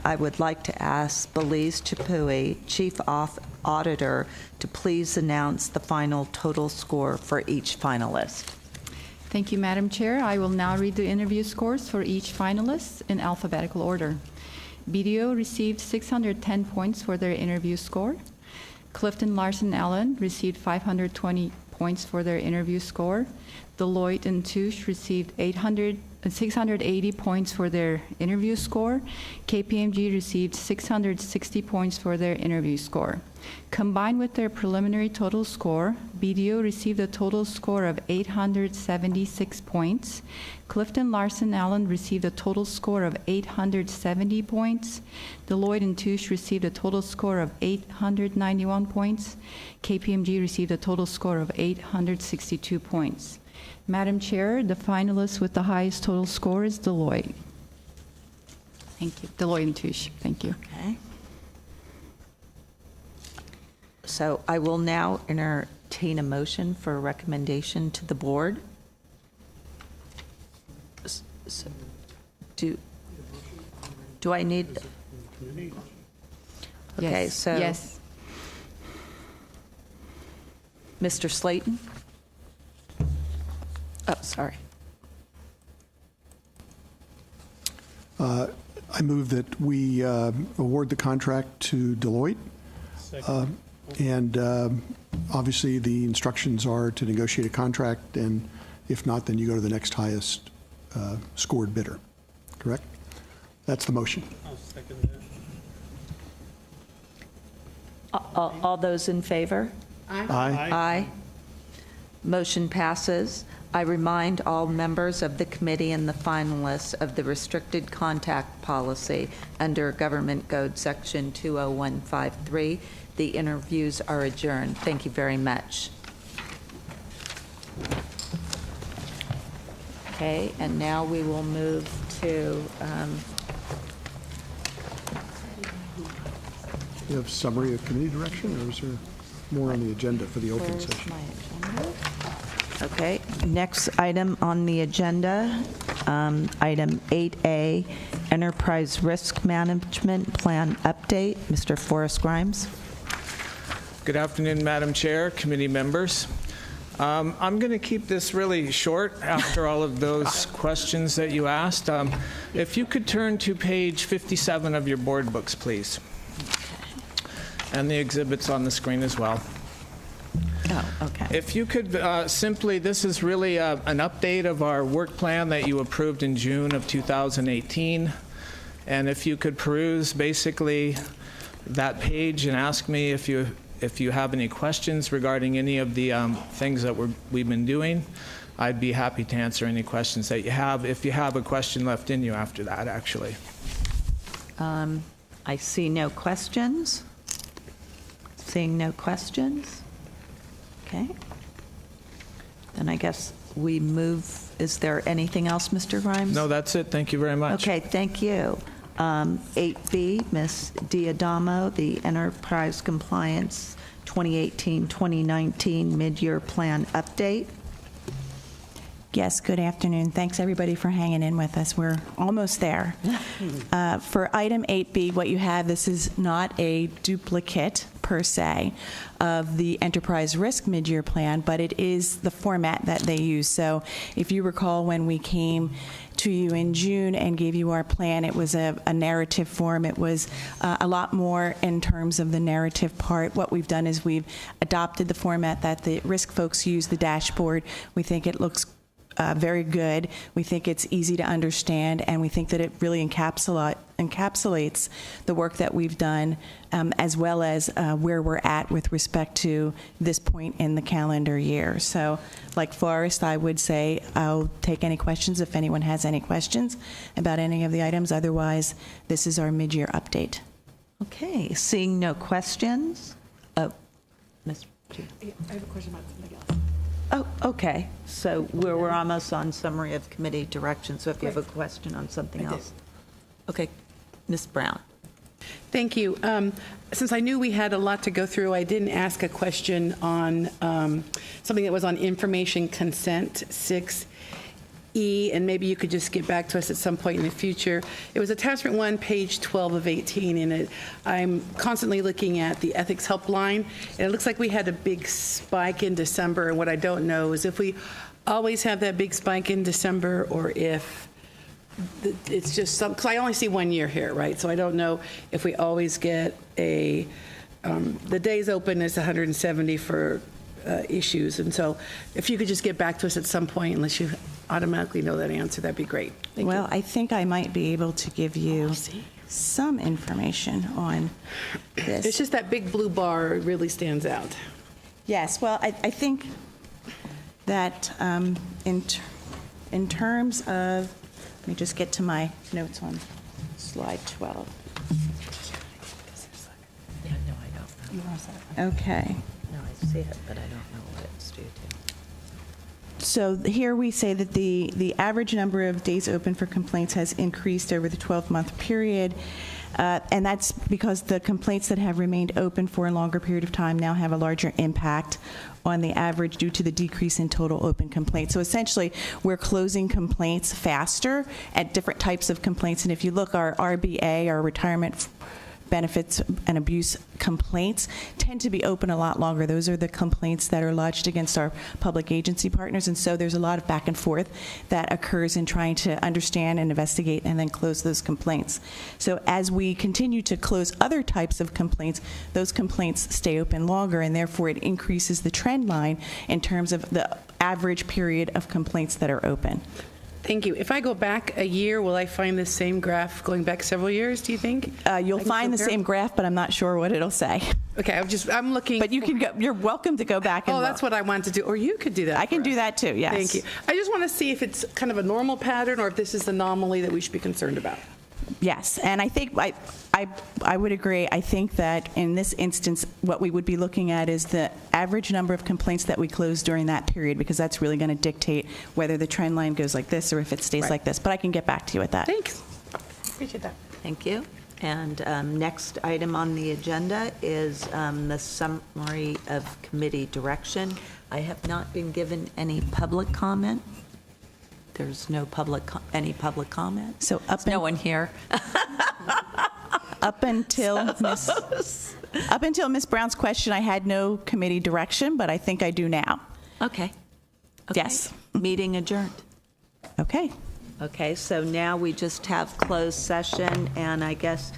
I would like to ask Belize Chapui, Chief Auditor, to please announce the final total score for each finalist. Thank you, Madam Chair. I will now read the interview scores for each finalist in alphabetical order. BDO received 610 points for their interview score. Clifton Larson Allen received 520 points for their interview score. Deloitte & Touche received 680 points for their interview score. KPMG received 660 points for their interview score. Combined with their preliminary total score, BDO received a total score of 876 points. Clifton Larson Allen received a total score of 870 points. Deloitte & Touche received a total score of 891 points. KPMG received a total score of 862 points. Madam Chair, the finalist with the highest total score is Deloitte. Thank you. Deloitte & Touche. Thank you. Okay. So I will now entertain a motion for a recommendation to the board. So, do I need? Okay, Yes. so Yes. Mr. Slayton? Oh, sorry. I move that we award the contract to Deloitte. And obviously, the instructions are to negotiate a contract, and if not, then you go to the next highest scored bidder. Correct? That's the motion. I'll second that. All those in favor? Aye. Aye. Motion passes. I remind all members of the committee and the finalists of the restricted contact policy under Government Code Section 20153. The interviews are adjourned. Thank you very much. Okay, and now we will move to You have summary of committee direction, or is there more on the agenda for the open where's session? my agenda? Okay, next item on the agenda, item 8A, Enterprise Risk Management Plan Update. Mr. Forrest Grimes. Good afternoon, Madam Chair, committee members. I'm going to keep this really short after all of those questions that you asked. If you could turn to page 57 of your board books, please. And the exhibits on the screen as well. Oh, okay. If you could simply, this is really an update of our work plan that you approved in June of 2018. And if you could peruse basically that page and ask me if you have any questions regarding any of the things that we've been doing, I'd be happy to answer any questions that you have, if you have a question left in you after that, actually. I see no questions. Seeing no questions. Okay. Then I guess we move. Is there anything else, Mr. Grimes? No, that's it. Thank you very much. Okay, thank you. 8B, Ms. Diadamo, the Enterprise Compliance 2018-2019 Mid-Year Plan Update. Yes, good afternoon. Thanks, everybody, for hanging in with us. We're almost there. For item 8B, what you have, this is not a duplicate, per se, of the Enterprise Risk Mid-Year Plan, but it is the format that they use. So if you recall, when we came to you in June and gave you our plan, it was a narrative form. It was a lot more in terms of the narrative part. What we've done is we've adopted the format that the risk folks use, the dashboard. We think it looks very good. We think it's easy to understand, and we think that it really encapsulates the work that we've done, as well as where we're at with respect to this point in the calendar year. So, like Forrest, I would say I'll take any questions if anyone has any questions about any of the items. Otherwise, this is our mid-year update. Okay, seeing no questions. Oh, Ms. I have a question about something else. Oh, okay. So we're almost on summary of committee direction, so if you have a question on something else. Okay, Ms. Brown. Thank you. Since I knew we had a lot to go through, I didn't ask a question on something that was on information consent 6E. E, and maybe you could just get back to us at some point in the future. It was attachment 1, page 12 of 18, and I'm constantly looking at the ethics helpline, and it looks like we had a big spike in December, and what I don't know is if we always have that big spike in December, or if it's just some, because I only see 1 year here, right? So I don't know if we always get the days open is 170 for issues. And so if you could just get back to us at some point, unless you automatically know that answer, that'd be great. Thank Well, you. I think I might be able to give you some information on this. It's just that big blue bar really stands out. Yes, well, I think that in terms of, let me just get to my notes on slide 12. Yeah, no, I don't. Okay. No, I see it, but I don't know what it's due to. So here we say that the average number of days open for complaints has increased over the 12-month period, and that's because the complaints that have remained open for a longer period of time now have a larger impact on the average due to the decrease in total open complaints. So essentially, we're closing complaints faster at different types of complaints, and if you look, our RBA, our retirement benefits and abuse complaints, tend to be open a lot longer. Those are the complaints that are lodged against our public agency partners, and so there's a lot of back and forth that occurs in trying to understand and investigate and then close those complaints. So as we continue to close other types of complaints, those complaints stay open longer, and therefore it increases the trend line in terms of the average period of complaints that are open. Thank you. If I go back a year, will I find the same graph going back several years, do you think? You'll I can find the compare? same graph, but I'm not sure what it'll say. Okay, I'm looking. But you can go, you're welcome to go back and Oh, that's look. what I wanted to do. Or you could do that. I can for do us. that too, yes. Thank you. I just want to see if it's kind of a normal pattern or if this is the anomaly that we should be concerned about. Yes, and I think I would agree. I think that in this instance, what we would be looking at is the average number of complaints that we close during that period, because that's really going to dictate whether the trend line goes like this or if it stays Right. like this. But I can get back to you with that. Thanks. Appreciate that. Thank you. And next item on the agenda is the summary of committee direction. I have not been given any public comment. There's no any public comment. So There's no one here. Up until Miss Brown's question, I had no committee direction, but I think I do now. Okay. Yes. Meeting adjourned. Okay. Okay, so now we just have closed session, and I guess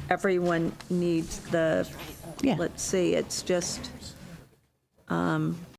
everyone needs Yeah. let's see, it's just